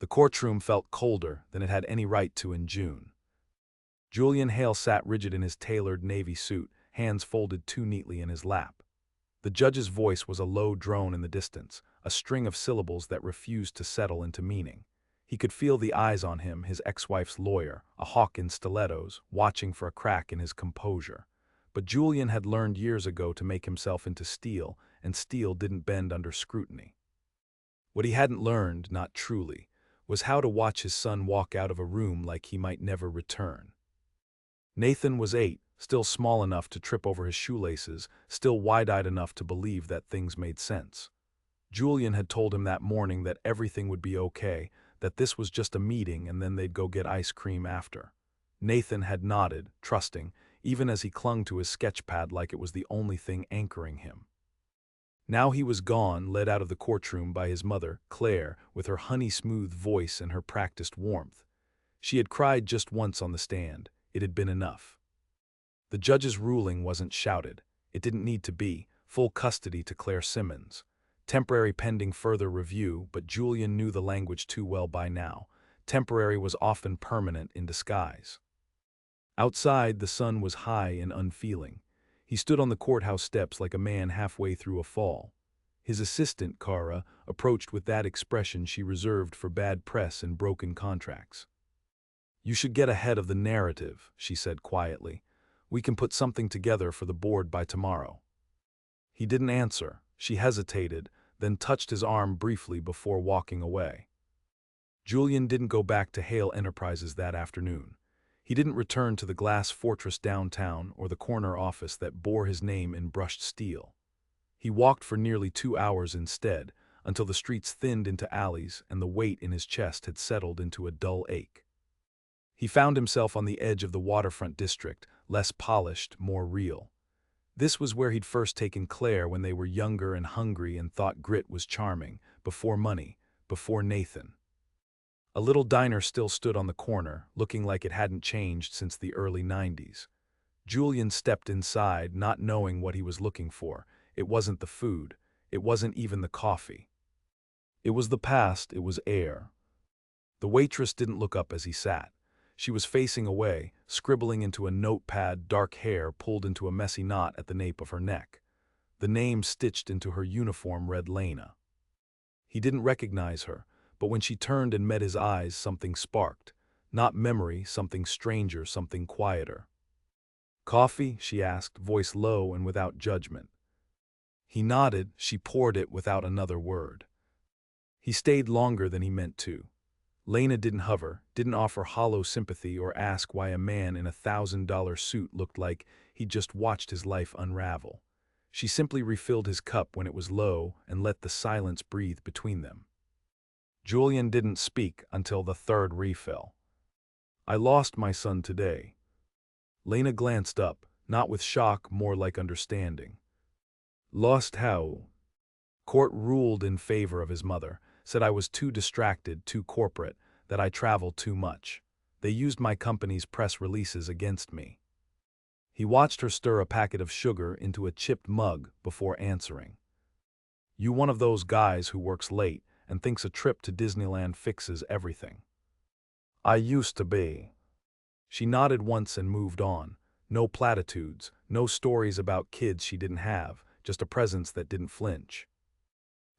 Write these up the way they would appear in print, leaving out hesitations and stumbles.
The courtroom felt colder than it had any right to in June. Julian Hale sat rigid in his tailored navy suit, hands folded too neatly in his lap. The judge's voice was a low drone in the distance, a string of syllables that refused to settle into meaning. He could feel the eyes on him, his ex-wife's lawyer, a hawk in stilettos, watching for a crack in his composure. But Julian had learned years ago to make himself into steel, and steel didn't bend under scrutiny. What he hadn't learned, not truly, was how to watch his son walk out of a room like he might never return. Nathan was 8, still small enough to trip over his shoelaces, still wide-eyed enough to believe that things made sense. Julian had told him that morning that everything would be okay, that this was just a meeting and then they'd go get ice cream after. Nathan had nodded, trusting, even as he clung to his sketchpad like it was the only thing anchoring him. Now he was gone, led out of the courtroom by his mother, Claire, with her honey-smooth voice and her practiced warmth. She had cried just once on the stand. It had been enough. The judge's ruling wasn't shouted. It didn't need to be. Full custody to Claire Simmons. Temporary pending further review, but Julian knew the language too well by now. Temporary was often permanent in disguise. Outside, the sun was high and unfeeling. He stood on the courthouse steps like a man halfway through a fall. His assistant, Cara, approached with that expression she reserved for bad press and broken contracts. "You should get ahead of the narrative," she said quietly. "We can put something together for the board by tomorrow." He didn't answer. She hesitated, then touched his arm briefly before walking away. Julian didn't go back to Hale Enterprises that afternoon. He didn't return to the glass fortress downtown or the corner office that bore his name in brushed steel. He walked for nearly 2 hours instead, until the streets thinned into alleys and the weight in his chest had settled into a dull ache. He found himself on the edge of the waterfront district, less polished, more real. This was where he'd first taken Claire when they were younger and hungry and thought grit was charming, before money, before Nathan. A little diner still stood on the corner, looking like it hadn't changed since the early 90s. Julian stepped inside, not knowing what he was looking for. It wasn't the food. It wasn't even the coffee. It was the past, it was air. The waitress didn't look up as he sat. She was facing away, scribbling into a notepad, dark hair pulled into a messy knot at the nape of her neck. The name stitched into her uniform read Lena. He didn't recognize her, but when she turned and met his eyes, something sparked. Not memory, something stranger, something quieter. "Coffee?" she asked, voice low and without judgment. He nodded. She poured it without another word. He stayed longer than he meant to. Lena didn't hover, didn't offer hollow sympathy or ask why a man in a $1,000 suit looked like he'd just watched his life unravel. She simply refilled his cup when it was low and let the silence breathe between them. Julian didn't speak until the third refill. "I lost my son today." Lena glanced up, not with shock, more like understanding. "Lost how?" Court ruled in favor of his mother, said I was too distracted, too corporate, that I traveled too much. They used my company's press releases against me. He watched her stir a packet of sugar into a chipped mug before answering. "You one of those guys who works late and thinks a trip to Disneyland fixes everything?" "I used to be." She nodded once and moved on. No platitudes, no stories about kids she didn't have, just a presence that didn't flinch.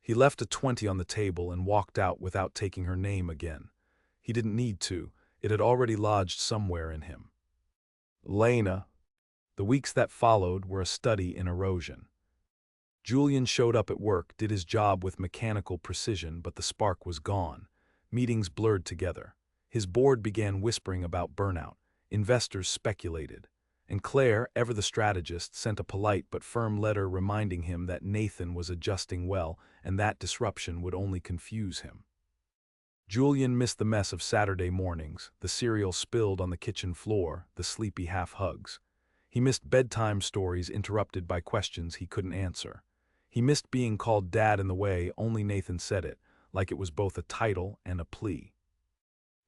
He left a 20 on the table and walked out without taking her name again. He didn't need to. It had already lodged somewhere in him. Lena. The weeks that followed were a study in erosion. Julian showed up at work, did his job with mechanical precision, but the spark was gone. Meetings blurred together. His board began whispering about burnout. Investors speculated. And Claire, ever the strategist, sent a polite but firm letter reminding him that Nathan was adjusting well and that disruption would only confuse him. Julian missed the mess of Saturday mornings, the cereal spilled on the kitchen floor, the sleepy half-hugs. He missed bedtime stories interrupted by questions he couldn't answer. He missed being called Dad in the way only Nathan said it, like it was both a title and a plea.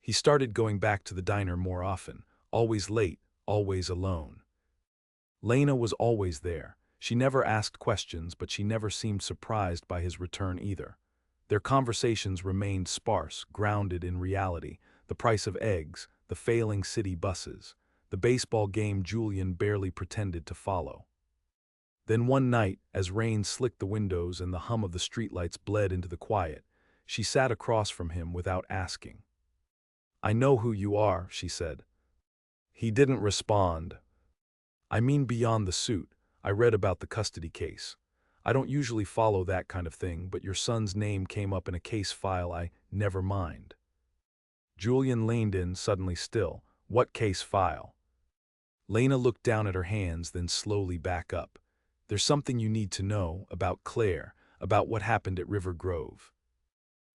He started going back to the diner more often, always late, always alone. Lena was always there. She never asked questions, but she never seemed surprised by his return either. Their conversations remained sparse, grounded in reality: the price of eggs, the failing city buses, the baseball game Julian barely pretended to follow. Then one night, as rain slicked the windows and the hum of the streetlights bled into the quiet, she sat across from him without asking. "I know who you are," she said. He didn't respond. "I mean beyond the suit. I read about the custody case. I don't usually follow that kind of thing, but your son's name came up in a case file. Never mind." Julian leaned in, suddenly still. "What case file?" Lena looked down at her hands, then slowly back up. "There's something you need to know about Claire, about what happened at River Grove."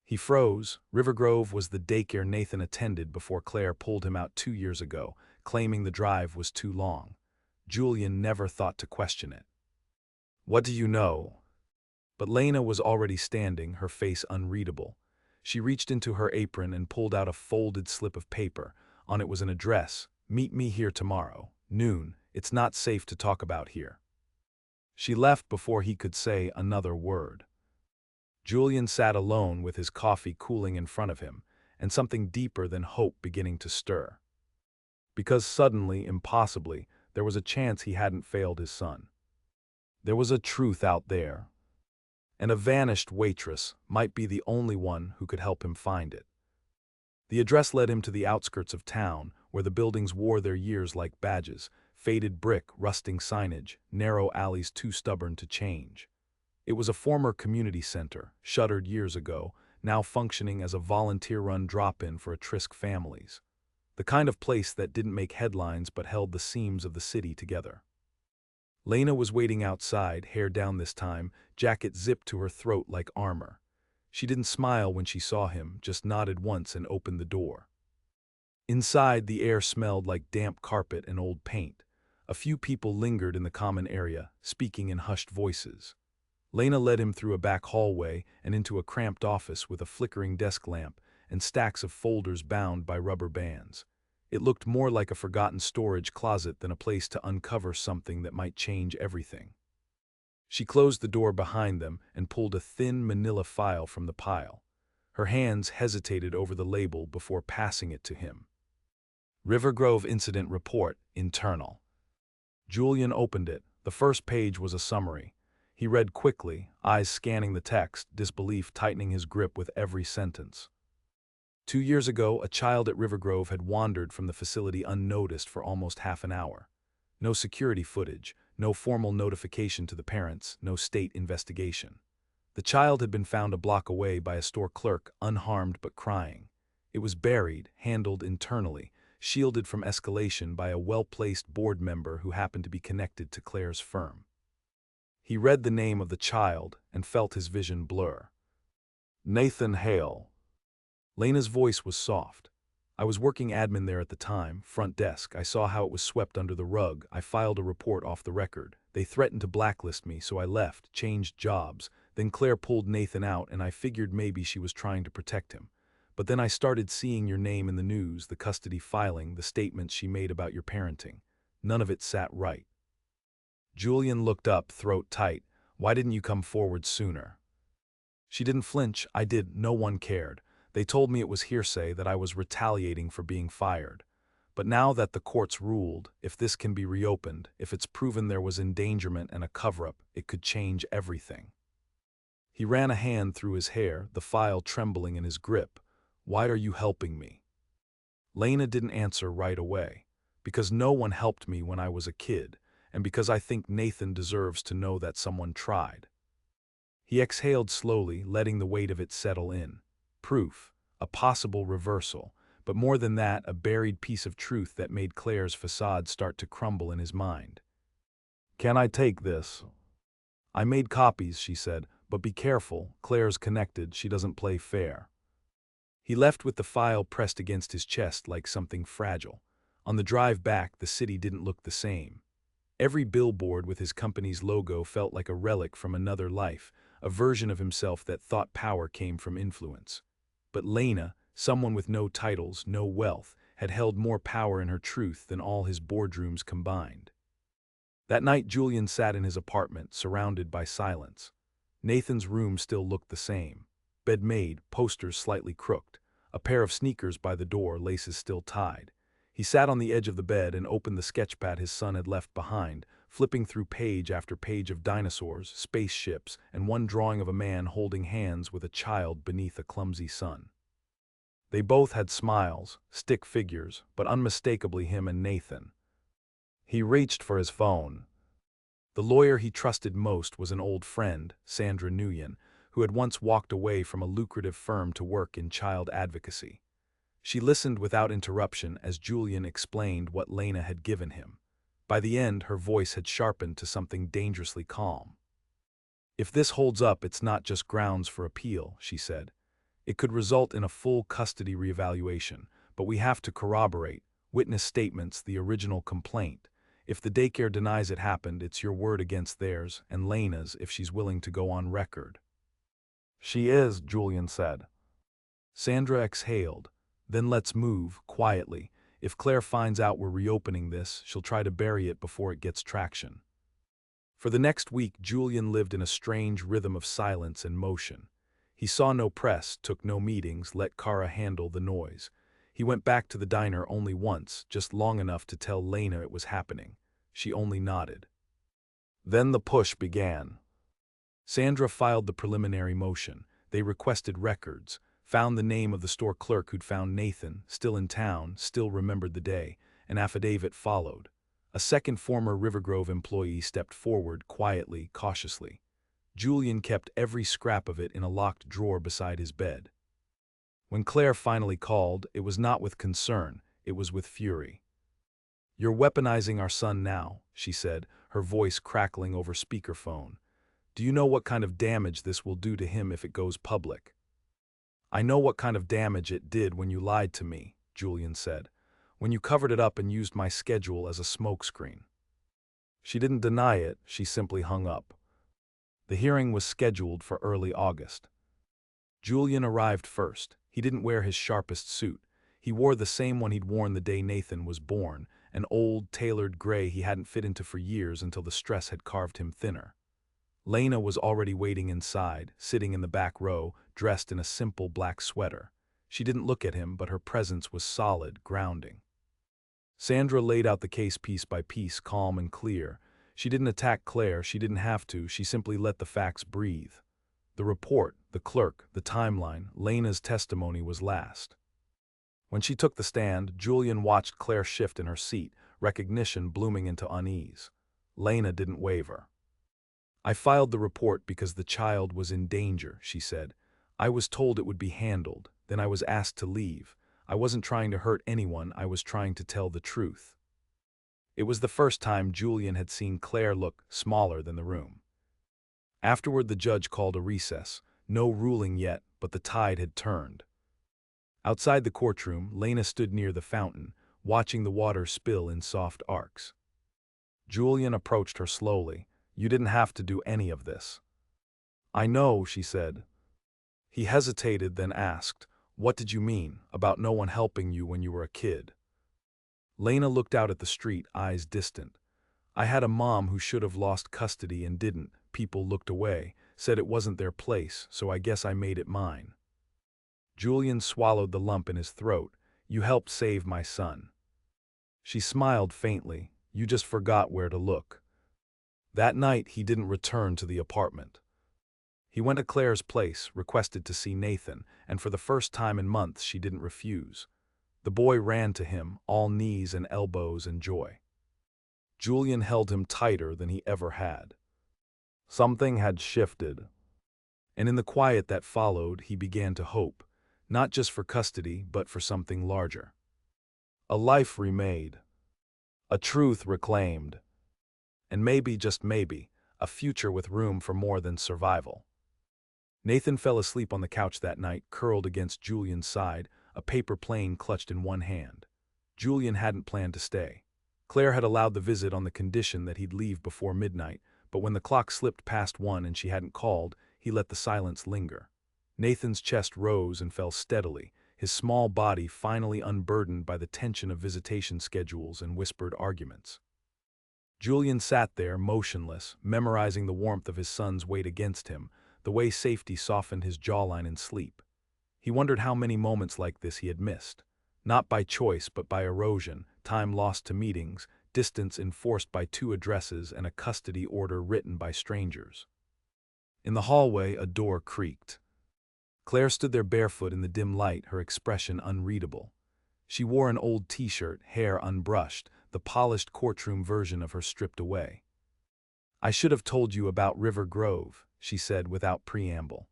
He froze. River Grove was the daycare Nathan attended before Claire pulled him out 2 years ago, claiming the drive was too long. Julian never thought to question it. "What do you know?" But Lena was already standing, her face unreadable. She reached into her apron and pulled out a folded slip of paper. On it was an address: "Meet me here tomorrow, noon. It's not safe to talk about here." She left before he could say another word. Julian sat alone with his coffee cooling in front of him, and something deeper than hope beginning to stir. Because suddenly, impossibly, there was a chance he hadn't failed his son. There was a truth out there, and a vanished waitress might be the only one who could help him find it. The address led him to the outskirts of town, where the buildings wore their years like badges: faded brick, rusting signage, narrow alleys too stubborn to change. It was a former community center, shuttered years ago, now functioning as a volunteer-run drop-in for at-risk families. The kind of place that didn't make headlines but held the seams of the city together. Lena was waiting outside, hair down this time, jacket zipped to her throat like armor. She didn't smile when she saw him, just nodded once and opened the door. Inside, the air smelled like damp carpet and old paint. A few people lingered in the common area, speaking in hushed voices. Lena led him through a back hallway and into a cramped office with a flickering desk lamp and stacks of folders bound by rubber bands. It looked more like a forgotten storage closet than a place to uncover something that might change everything. She closed the door behind them and pulled a thin manila file from the pile. Her hands hesitated over the label before passing it to him. "River Grove Incident Report, Internal." Julian opened it. The first page was a summary. He read quickly, eyes scanning the text, disbelief tightening his grip with every sentence. 2 years ago, a child at River Grove had wandered from the facility unnoticed for almost half an hour. No security footage, no formal notification to the parents, no state investigation. The child had been found a block away by a store clerk, unharmed but crying. It was buried, handled internally, shielded from escalation by a well-placed board member who happened to be connected to Claire's firm. He read the name of the child and felt his vision blur. "Nathan Hale." Lena's voice was soft. "I was working admin there at the time, front desk. I saw how it was swept under the rug. I filed a report off the record. They threatened to blacklist me, so I left, changed jobs. Then Claire pulled Nathan out, and I figured maybe she was trying to protect him. But then I started seeing your name in the news, the custody filing, the statements she made about your parenting. None of it sat right." Julian looked up, throat tight. "Why didn't you come forward sooner?" She didn't flinch. "I did. No one cared. They told me it was hearsay, that I was retaliating for being fired. But now that the courts ruled, if this can be reopened, if it's proven there was endangerment and a cover-up, it could change everything." He ran a hand through his hair, the file trembling in his grip. "Why are you helping me?" Lena didn't answer right away. "Because no one helped me when I was a kid, and because I think Nathan deserves to know that someone tried." He exhaled slowly, letting the weight of it settle in. Proof, a possible reversal, but more than that, a buried piece of truth that made Claire's facade start to crumble in his mind. "Can I take this?" "I made copies," she said, "but be careful. Claire's connected. She doesn't play fair." He left with the file pressed against his chest like something fragile. On the drive back, the city didn't look the same. Every billboard with his company's logo felt like a relic from another life, a version of himself that thought power came from influence. But Lena, someone with no titles, no wealth, had held more power in her truth than all his boardrooms combined. That night, Julian sat in his apartment, surrounded by silence. Nathan's room still looked the same. bed made, posters slightly crooked, a pair of sneakers by the door, laces still tied. He sat on the edge of the bed and opened the sketchpad his son had left behind, flipping through page after page of dinosaurs, spaceships, and one drawing of a man holding hands with a child beneath a clumsy sun. They both had smiles, stick figures, but unmistakably him and Nathan. He reached for his phone. The lawyer he trusted most was an old friend, Sandra Nguyen, who had once walked away from a lucrative firm to work in child advocacy. She listened without interruption as Julian explained what Lena had given him. By the end, her voice had sharpened to something dangerously calm. "If this holds up, it's not just grounds for appeal," she said. "It could result in a full custody reevaluation, but we have to corroborate, witness statements, the original complaint. If the daycare denies it happened, it's your word against theirs, and Lena's if she's willing to go on record." "She is," Julian said. Sandra exhaled. "Then let's move, quietly. If Claire finds out we're reopening this, she'll try to bury it before it gets traction." For the next week, Julian lived in a strange rhythm of silence and motion. He saw no press, took no meetings, let Kara handle the noise. He went back to the diner only once, just long enough to tell Lena it was happening. She only nodded. Then the push began. Sandra filed the preliminary motion. They requested records, found the name of the store clerk who'd found Nathan, still in town, still remembered the day. An affidavit followed. A second former River Grove employee stepped forward, quietly, cautiously. Julian kept every scrap of it in a locked drawer beside his bed. When Claire finally called, it was not with concern, it was with fury. "You're weaponizing our son now," she said, her voice crackling over speakerphone. "Do you know what kind of damage this will do to him if it goes public?" "I know what kind of damage it did when you lied to me," Julian said. "When you covered it up and used my schedule as a smokescreen." She didn't deny it, she simply hung up. The hearing was scheduled for early August. Julian arrived first. He didn't wear his sharpest suit. He wore the same one he'd worn the day Nathan was born, an old, tailored gray he hadn't fit into for years until the stress had carved him thinner. Lena was already waiting inside, sitting in the back row, dressed in a simple black sweater. She didn't look at him, but her presence was solid, grounding. Sandra laid out the case piece by piece, calm and clear. She didn't attack Claire, she didn't have to, she simply let the facts breathe. The report, the clerk, the timeline, Lena's testimony was last. When she took the stand, Julian watched Claire shift in her seat, recognition blooming into unease. Lena didn't waver. "I filed the report because the child was in danger," she said. "I was told it would be handled, then I was asked to leave. I wasn't trying to hurt anyone, I was trying to tell the truth." It was the first time Julian had seen Claire look smaller than the room. Afterward, the judge called a recess. No ruling yet, but the tide had turned. Outside the courtroom, Lena stood near the fountain, watching the water spill in soft arcs. Julian approached her slowly. "You didn't have to do any of this." "I know," she said. He hesitated, then asked, "What did you mean, about no one helping you when you were a kid?" Lena looked out at the street, eyes distant. "I had a mom who should have lost custody and didn't. People looked away, said it wasn't their place, so I guess I made it mine." Julian swallowed the lump in his throat. "You helped save my son." She smiled faintly. "You just forgot where to look." That night, he didn't return to the apartment. He went to Claire's place, requested to see Nathan, and for the first time in months she didn't refuse. The boy ran to him, all knees and elbows and joy. Julian held him tighter than he ever had. Something had shifted. And in the quiet that followed, he began to hope, not just for custody, but for something larger. A life remade. A truth reclaimed. And maybe, just maybe, a future with room for more than survival. Nathan fell asleep on the couch that night, curled against Julian's side, a paper plane clutched in one hand. Julian hadn't planned to stay. Claire had allowed the visit on the condition that he'd leave before midnight, but when the clock slipped past 1 and she hadn't called, he let the silence linger. Nathan's chest rose and fell steadily, his small body finally unburdened by the tension of visitation schedules and whispered arguments. Julian sat there, motionless, memorizing the warmth of his son's weight against him, the way safety softened his jawline in sleep. He wondered how many moments like this he had missed. Not by choice, but by erosion, time lost to meetings, distance enforced by 2 addresses, and a custody order written by strangers. In the hallway, a door creaked. Claire stood there barefoot in the dim light, her expression unreadable. She wore an old t-shirt, hair unbrushed, the polished courtroom version of her stripped away. "I should have told you about River Grove," she said without preamble.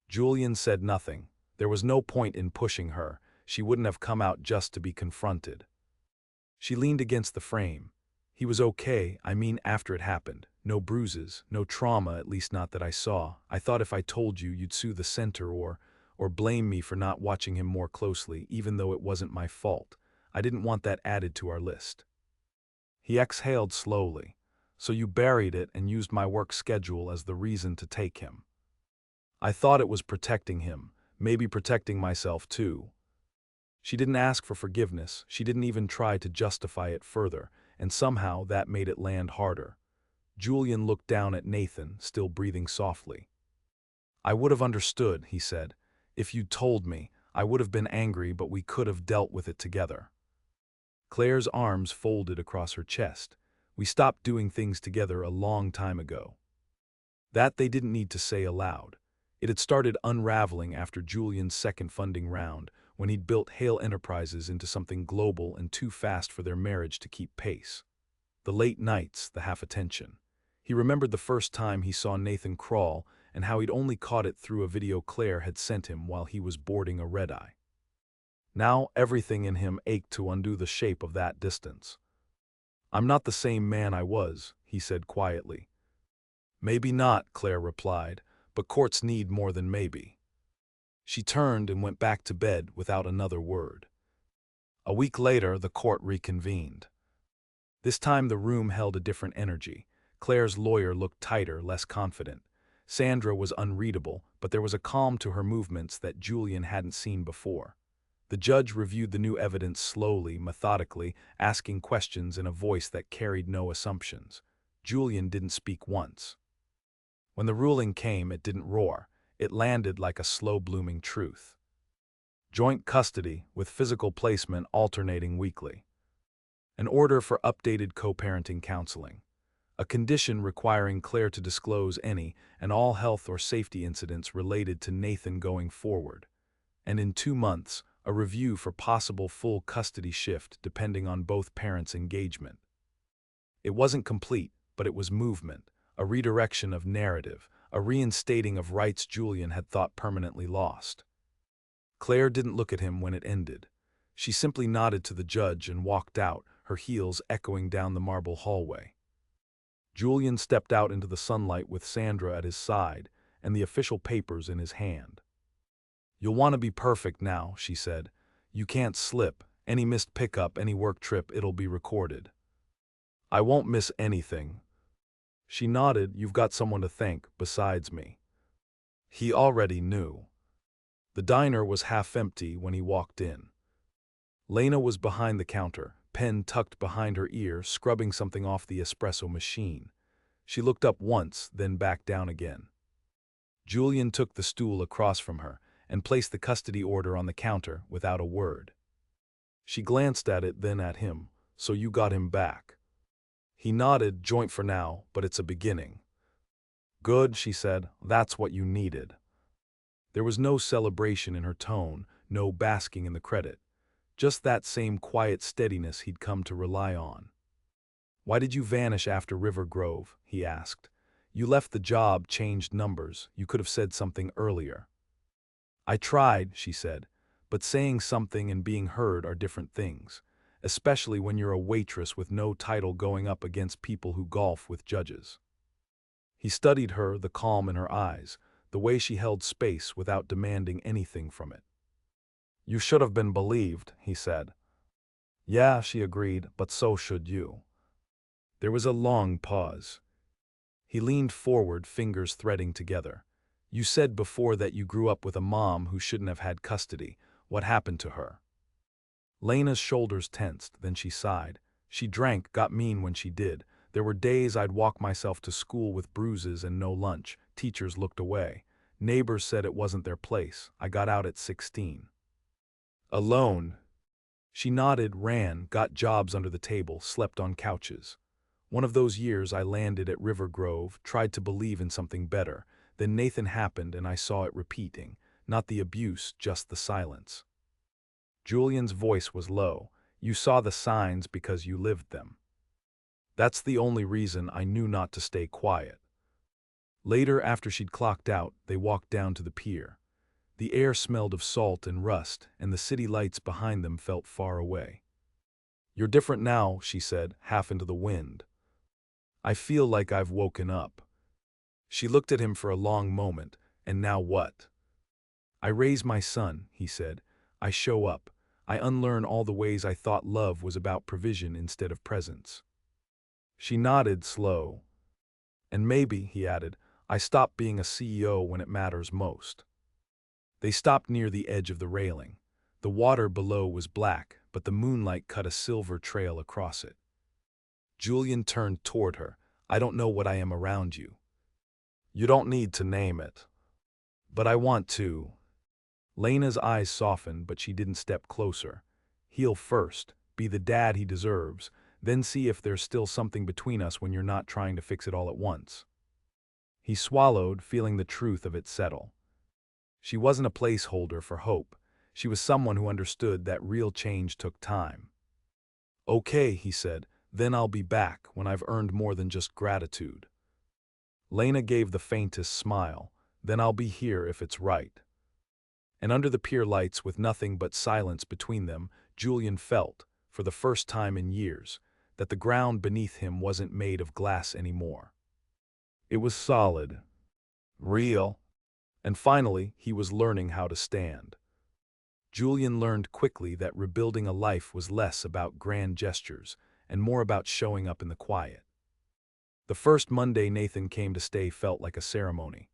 Julian said nothing. There was no point in pushing her. She wouldn't have come out just to be confronted. She leaned against the frame. "He was okay, I mean after it happened. No bruises, no trauma, at least not that I saw. I thought if I told you, you'd sue the center or blame me for not watching him more closely, even though it wasn't my fault. I didn't want that added to our list." He exhaled slowly. "So you buried it and used my work schedule as the reason to take him." "I thought it was protecting him, maybe protecting myself too." She didn't ask for forgiveness, she didn't even try to justify it further, and somehow that made it land harder. Julian looked down at Nathan, still breathing softly. "I would have understood," he said. "If you'd told me, I would have been angry, but we could have dealt with it together." Claire's arms folded across her chest. "We stopped doing things together a long time ago." That they didn't need to say aloud. It had started unraveling after Julian's second funding round, when he'd built Hale Enterprises into something global and too fast for their marriage to keep pace. The late nights, the half-attention. He remembered the first time he saw Nathan crawl and how he'd only caught it through a video Claire had sent him while he was boarding a red-eye. Now everything in him ached to undo the shape of that distance. "I'm not the same man I was," he said quietly. "Maybe not," Claire replied, "but courts need more than maybe." She turned and went back to bed without another word. A week later, the court reconvened. This time the room held a different energy. Claire's lawyer looked tighter, less confident. Sandra was unreadable, but there was a calm to her movements that Julian hadn't seen before. The judge reviewed the new evidence slowly, methodically, asking questions in a voice that carried no assumptions. Julian didn't speak once. When the ruling came, it didn't roar. It landed like a slow-blooming truth. Joint custody, with physical placement alternating weekly. An order for updated co-parenting counseling. A condition requiring Claire to disclose any and all health or safety incidents related to Nathan going forward. And in 2 months, a review for possible full custody shift depending on both parents' engagement. It wasn't complete, but it was movement, a redirection of narrative, a reinstating of rights Julian had thought permanently lost. Claire didn't look at him when it ended. She simply nodded to the judge and walked out, her heels echoing down the marble hallway. Julian stepped out into the sunlight with Sandra at his side and the official papers in his hand. "You'll want to be perfect now," she said. "You can't slip. Any missed pickup, any work trip, it'll be recorded." "I won't miss anything." She nodded. "You've got someone to thank, besides me." He already knew. The diner was half empty when he walked in. Lena was behind the counter, pen tucked behind her ear, scrubbing something off the espresso machine. She looked up once, then back down again. Julian took the stool across from her and placed the custody order on the counter without a word. She glanced at it, then at him. "So you got him back." He nodded. "Joint for now, but it's a beginning." "Good," she said. "That's what you needed." There was no celebration in her tone, no basking in the credit. Just that same quiet steadiness he'd come to rely on. "Why did you vanish after River Grove?" he asked. "You left the job, changed numbers. You could have said something earlier." "I tried," she said, "but saying something and being heard are different things, especially when you're a waitress with no title going up against people who golf with judges." He studied her, the calm in her eyes, the way she held space without demanding anything from it. "You should have been believed," he said. "Yeah," she agreed, "but so should you." There was a long pause. He leaned forward, fingers threading together. "You said before that you grew up with a mom who shouldn't have had custody. What happened to her?" Lena's shoulders tensed, then she sighed. "She drank, got mean when she did. There were days I'd walk myself to school with bruises and no lunch, Teachers looked away. Neighbors said it wasn't their place. I got out at 16. Alone. She nodded, ran, got jobs under the table, slept on couches. One of those years I landed at River Grove, tried to believe in something better. Then Nathan happened and I saw it repeating. Not the abuse, just the silence. Julian's voice was low. You saw the signs because you lived them. That's the only reason I knew not to stay quiet. Later, after she'd clocked out, they walked down to the pier. The air smelled of salt and rust, and the city lights behind them felt far away. You're different now, she said, half into the wind. I feel like I've woken up. She looked at him for a long moment. And now what? I raise my son, he said. I show up. I unlearn all the ways I thought love was about provision instead of presence. She nodded, slow. And maybe, he added, I stop being a CEO when it matters most. They stopped near the edge of the railing. The water below was black, but the moonlight cut a silver trail across it. Julian turned toward her. I don't know what I am around you. You don't need to name it. But I want to. Lena's eyes softened, but she didn't step closer. Heal first, be the dad he deserves, then see if there's still something between us when you're not trying to fix it all at once. He swallowed, feeling the truth of it settle. She wasn't a placeholder for hope. She was someone who understood that real change took time. Okay, he said, then I'll be back when I've earned more than just gratitude. Lena gave the faintest smile. Then I'll be here if it's right. And under the pier lights, with nothing but silence between them, Julian felt, for the first time in years, that the ground beneath him wasn't made of glass anymore. It was solid, real, and finally he was learning how to stand. Julian learned quickly that rebuilding a life was less about grand gestures and more about showing up in the quiet. The first Monday Nathan came to stay felt like a ceremony.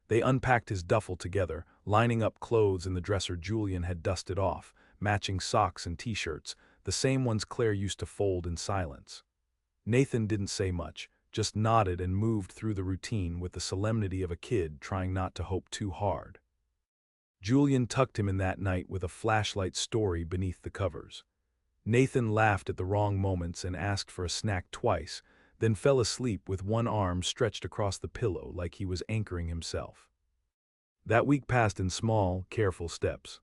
They unpacked his duffel together, lining up clothes in the dresser Julian had dusted off, matching socks and t-shirts, the same ones Claire used to fold in silence. Nathan didn't say much, just nodded and moved through the routine with the solemnity of a kid trying not to hope too hard. Julian tucked him in that night with a flashlight story beneath the covers. Nathan laughed at the wrong moments and asked for a snack twice, then fell asleep with one arm stretched across the pillow like he was anchoring himself. That week passed in small, careful steps.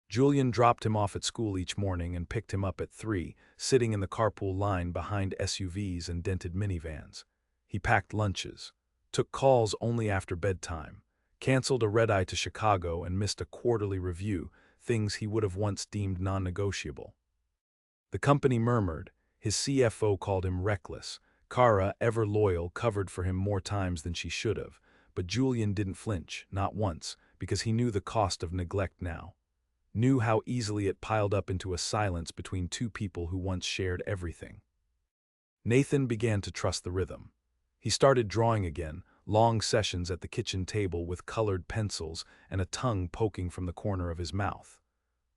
Julian dropped him off at school each morning and picked him up at 3, sitting in the carpool line behind SUVs and dented minivans. He packed lunches, took calls only after bedtime, canceled a red-eye to Chicago and missed a quarterly review, things he would have once deemed non-negotiable. The company murmured. His CFO called him reckless. Kara, ever loyal, covered for him more times than she should have, but Julian didn't flinch, not once, because he knew the cost of neglect now. Knew how easily it piled up into a silence between two people who once shared everything. Nathan began to trust the rhythm. He started drawing again, long sessions at the kitchen table with colored pencils and a tongue poking from the corner of his mouth.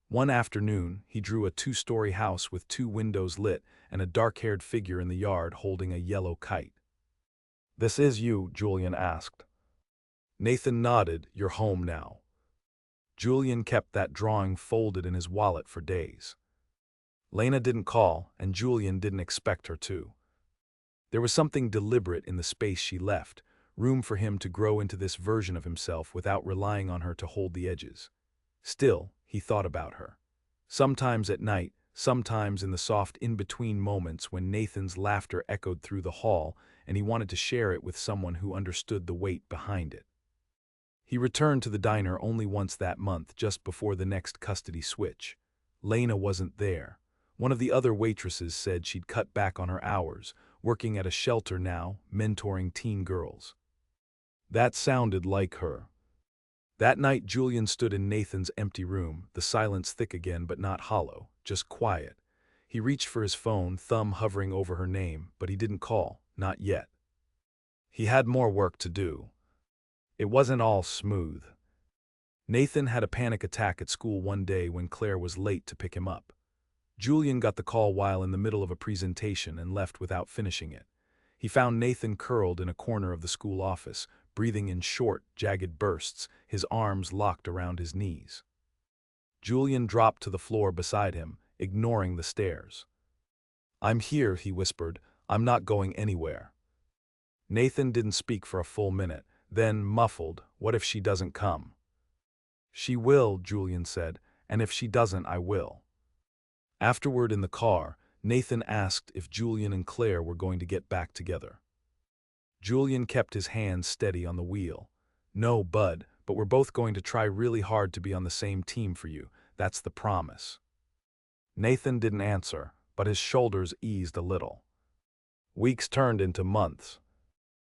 One afternoon, he drew a 2-story house with 2 windows lit and a dark-haired figure in the yard holding a yellow kite. "This is you?" Julian asked. Nathan nodded. "You're home now." Julian kept that drawing folded in his wallet for days. Lena didn't call, and Julian didn't expect her to. There was something deliberate in the space she left, room for him to grow into this version of himself without relying on her to hold the edges. Still, he thought about her. Sometimes at night, sometimes in the soft in-between moments when Nathan's laughter echoed through the hall and he wanted to share it with someone who understood the weight behind it. He returned to the diner only once that month, just before the next custody switch. Lena wasn't there. One of the other waitresses said she'd cut back on her hours, working at a shelter now, mentoring teen girls. That sounded like her. That night Julian stood in Nathan's empty room, the silence thick again but not hollow, just quiet. He reached for his phone, thumb hovering over her name, but he didn't call, not yet. He had more work to do. It wasn't all smooth. Nathan had a panic attack at school one day when Claire was late to pick him up. Julian got the call while in the middle of a presentation and left without finishing it. He found Nathan curled in a corner of the school office, breathing in short, jagged bursts, his arms locked around his knees. Julian dropped to the floor beside him, ignoring the stares. "I'm here," he whispered. "I'm not going anywhere." Nathan didn't speak for a full minute, then, muffled, "What if she doesn't come?" "She will," Julian said, "and if she doesn't, I will." Afterward in the car, Nathan asked if Julian and Claire were going to get back together. Julian kept his hands steady on the wheel. "No, bud, but we're both going to try really hard to be on the same team for you. That's the promise." Nathan didn't answer, but his shoulders eased a little. Weeks turned into months.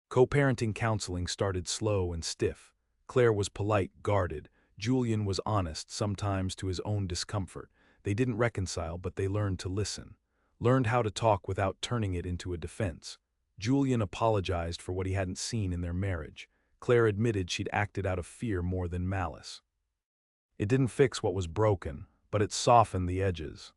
Co-parenting counseling started slow and stiff. Claire was polite, guarded. Julian was honest, sometimes to his own discomfort. They didn't reconcile, but they learned to listen. Learned how to talk without turning it into a defense. Julian apologized for what he hadn't seen in their marriage. Claire admitted she'd acted out of fear more than malice. It didn't fix what was broken, but it softened the edges.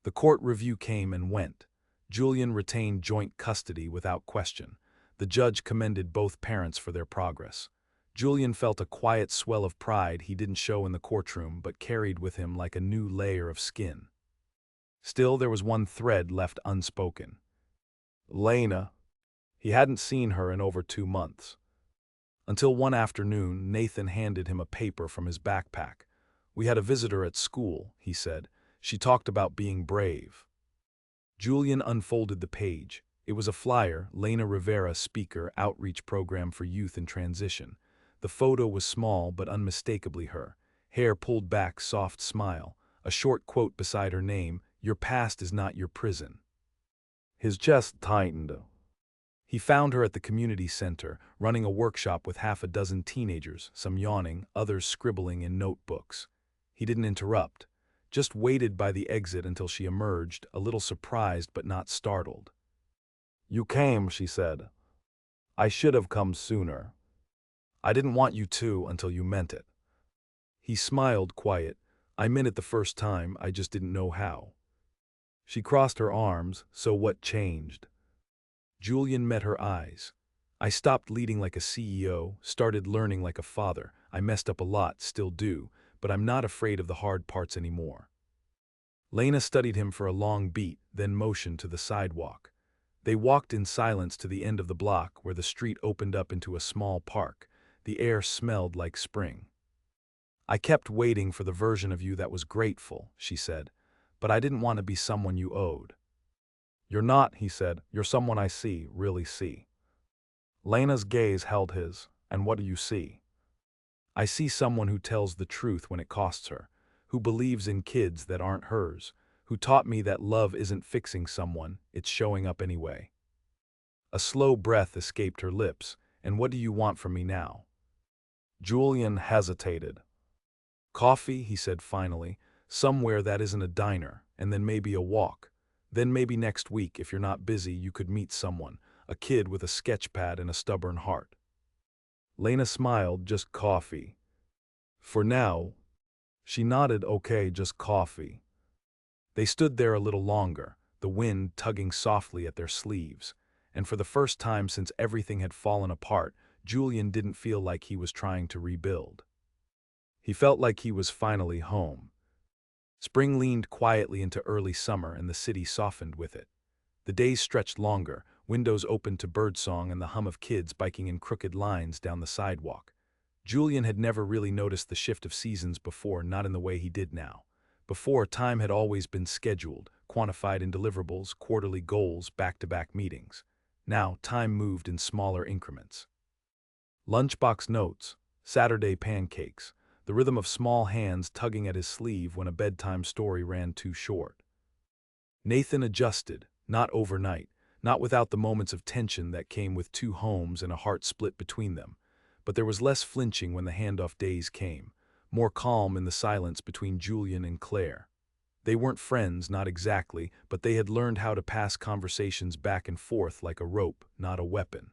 The court review came and went. Julian retained joint custody without question. The judge commended both parents for their progress. Julian felt a quiet swell of pride he didn't show in the courtroom but carried with him like a new layer of skin. Still, there was one thread left unspoken. Lena. He hadn't seen her in over 2 months. Until one afternoon, Nathan handed him a paper from his backpack. "We had a visitor at school," he said. "She talked about being brave." Julian unfolded the page. It was a flyer, Lena Rivera Speaker Outreach Program for Youth in Transition. The photo was small but unmistakably her. Hair pulled back, soft smile. A short quote beside her name, "Your past is not your prison." His chest tightened. He found her at the community center, running a workshop with half a dozen teenagers, some yawning, others scribbling in notebooks. He didn't interrupt, just waited by the exit until she emerged, a little surprised but not startled. "You came," she said. "I should have come sooner. I didn't want you to until you meant it." He smiled, quiet. "I meant it the first time, I just didn't know how." She crossed her arms. "So what changed?" Julian met her eyes. "I stopped leading like a CEO, started learning like a father. I messed up a lot, still do, but I'm not afraid of the hard parts anymore." Lena studied him for a long beat, then motioned to the sidewalk. They walked in silence to the end of the block where the street opened up into a small park. The air smelled like spring. "I kept waiting for the version of you that was grateful," she said, "but I didn't want to be someone you owed." "You're not," he said. "You're someone I see, really see." Lena's gaze held his. "And what do you see?" "I see someone who tells the truth when it costs her, who believes in kids that aren't hers, who taught me that love isn't fixing someone, it's showing up anyway." A slow breath escaped her lips. "And what do you want from me now?" Julian hesitated. "Coffee," he said finally, "somewhere that isn't a diner, and then maybe a walk. Then maybe next week, if you're not busy, you could meet someone, a kid with a sketch pad and a stubborn heart." Lena smiled. "Just coffee." "For now." She nodded. "Okay, just coffee." They stood there a little longer, the wind tugging softly at their sleeves, and for the first time since everything had fallen apart, Julian didn't feel like he was trying to rebuild. He felt like he was finally home. Spring leaned quietly into early summer and the city softened with it. The days stretched longer, windows opened to birdsong and the hum of kids biking in crooked lines down the sidewalk. Julian had never really noticed the shift of seasons before, not in the way he did now. Before, time had always been scheduled, quantified in deliverables, quarterly goals, back-to-back meetings. Now, time moved in smaller increments. Lunchbox notes, Saturday pancakes, the rhythm of small hands tugging at his sleeve when a bedtime story ran too short. Nathan adjusted, not overnight, not without the moments of tension that came with 2 homes and a heart split between them. But there was less flinching when the handoff days came, more calm in the silence between Julian and Claire. They weren't friends, not exactly, but they had learned how to pass conversations back and forth like a rope, not a weapon.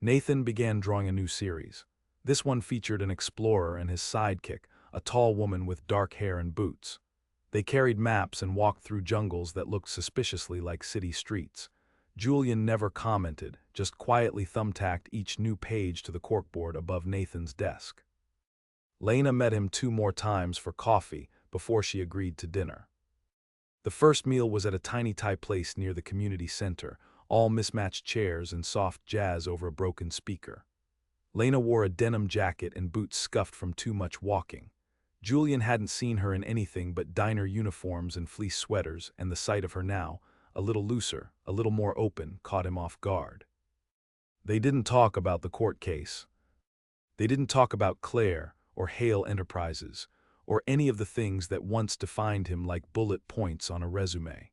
Nathan began drawing a new series. This one featured an explorer and his sidekick, a tall woman with dark hair and boots. They carried maps and walked through jungles that looked suspiciously like city streets. Julian never commented, just quietly thumbtacked each new page to the corkboard above Nathan's desk. Lena met him 2 more times for coffee before she agreed to dinner. The first meal was at a tiny Thai place near the community center, all mismatched chairs and soft jazz over a broken speaker. Lena wore a denim jacket and boots scuffed from too much walking. Julian hadn't seen her in anything but diner uniforms and fleece sweaters, and the sight of her now, a little looser, a little more open, caught him off guard. They didn't talk about the court case. They didn't talk about Claire or Hale Enterprises, or any of the things that once defined him like bullet points on a resume.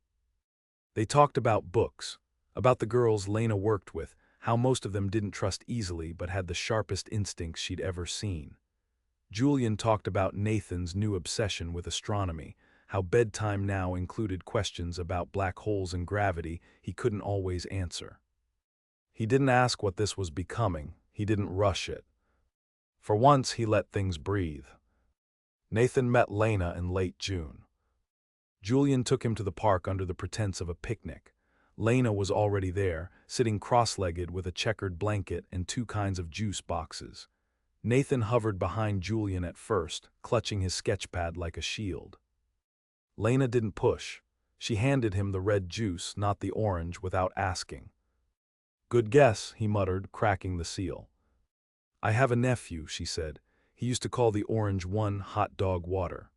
They talked about books, about the girls Lena worked with, how most of them didn't trust easily but had the sharpest instincts she'd ever seen. Julian talked about Nathan's new obsession with astronomy, how bedtime now included questions about black holes and gravity he couldn't always answer. He didn't ask what this was becoming, he didn't rush it. For once, he let things breathe. Nathan met Lena in late June. Julian took him to the park under the pretense of a picnic. Lena was already there, sitting cross-legged with a checkered blanket and 2 kinds of juice boxes. Nathan hovered behind Julian at first, clutching his sketchpad like a shield. Lena didn't push. She handed him the red juice, not the orange, without asking. "Good guess," he muttered, cracking the seal. "I have a nephew," she said. "He used to call the orange one hot dog water."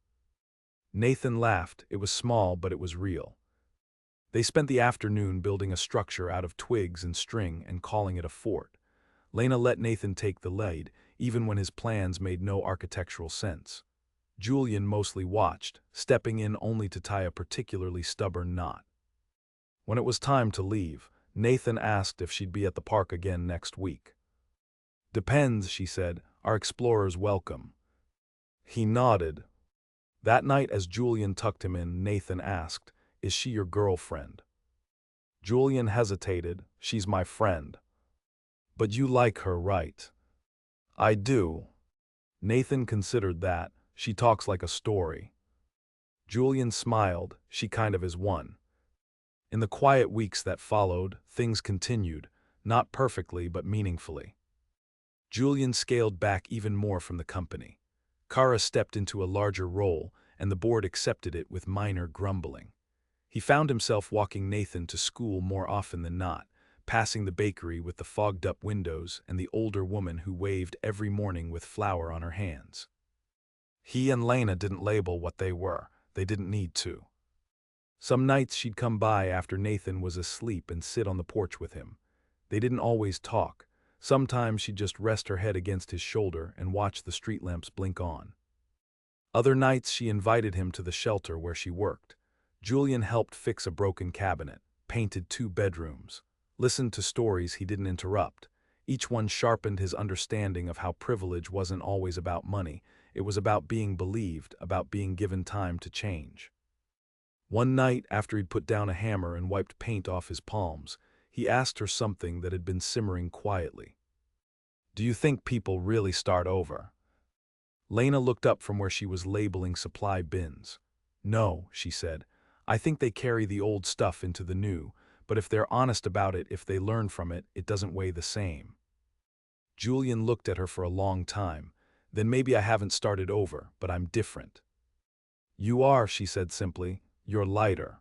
Nathan laughed. It was small, but it was real. They spent the afternoon building a structure out of twigs and string and calling it a fort. Lena let Nathan take the lead, even when his plans made no architectural sense. Julian mostly watched, stepping in only to tie a particularly stubborn knot. When it was time to leave, Nathan asked if she'd be at the park again next week. "Depends," she said. "Our explorers welcome." He nodded. That night, as Julian tucked him in, Nathan asked, "Is she your girlfriend?" Julian hesitated. "She's my friend." "But you like her, right?" "I do." Nathan considered that. "She talks like a story." Julian smiled. "She kind of is one." In the quiet weeks that followed, things continued, not perfectly but meaningfully. Julian scaled back even more from the company. Kara stepped into a larger role, and the board accepted it with minor grumbling. He found himself walking Nathan to school more often than not, passing the bakery with the fogged-up windows and the older woman who waved every morning with flour on her hands. He and Lena didn't label what they were. They didn't need to. Some nights she'd come by after Nathan was asleep and sit on the porch with him. They didn't always talk. Sometimes she'd just rest her head against his shoulder and watch the street lamps blink on. Other nights she invited him to the shelter where she worked. Julian helped fix a broken cabinet, painted 2 bedrooms, listened to stories he didn't interrupt. Each one sharpened his understanding of how privilege wasn't always about money. It was about being believed, about being given time to change. One night, after he'd put down a hammer and wiped paint off his palms, he asked her something that had been simmering quietly. "Do you think people really start over?" Lena looked up from where she was labeling supply bins. "No," she said. "I think they carry the old stuff into the new, but if they're honest about it, if they learn from it, it doesn't weigh the same." Julian looked at her for a long time. "Then maybe I haven't started over, but I'm different." "You are," she said simply. "You're lighter."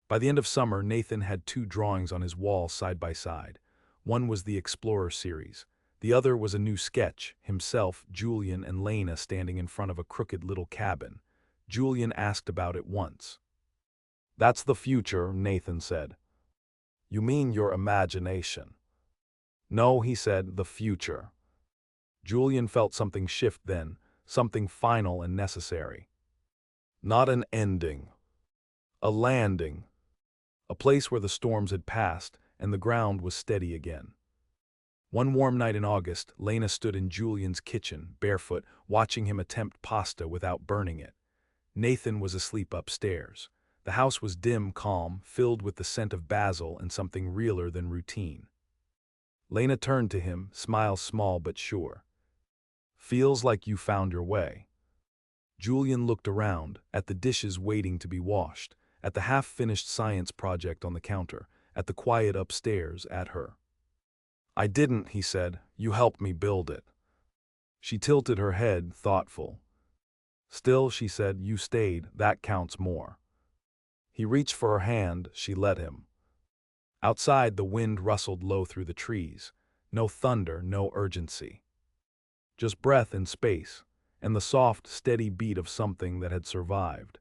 By the end of summer, Nathan had 2 drawings on his wall side by side. One was the Explorer series. The other was a new sketch, himself, Julian, and Lena standing in front of a crooked little cabin. Julian asked about it once. "That's the future," Nathan said. "You mean your imagination?" "No," he said, "the future." Julian felt something shift then, something final and necessary. Not an ending. A landing. A place where the storms had passed and the ground was steady again. One warm night in August, Lena stood in Julian's kitchen, barefoot, watching him attempt pasta without burning it. Nathan was asleep upstairs. The house was dim, calm, filled with the scent of basil and something realer than routine. Lena turned to him, smile small but sure. "Feels like you found your way." Julian looked around, at the dishes waiting to be washed, at the half-finished science project on the counter, at the quiet upstairs, at her. "I didn't," he said. "You helped me build it." She tilted her head, thoughtful. "Still," she said, "you stayed. That counts more." He reached for her hand. She let him. Outside, the wind rustled low through the trees. No thunder, no urgency. Just breath and space, and the soft, steady beat of something that had survived.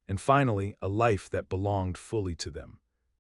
And finally, a life that belonged fully to them.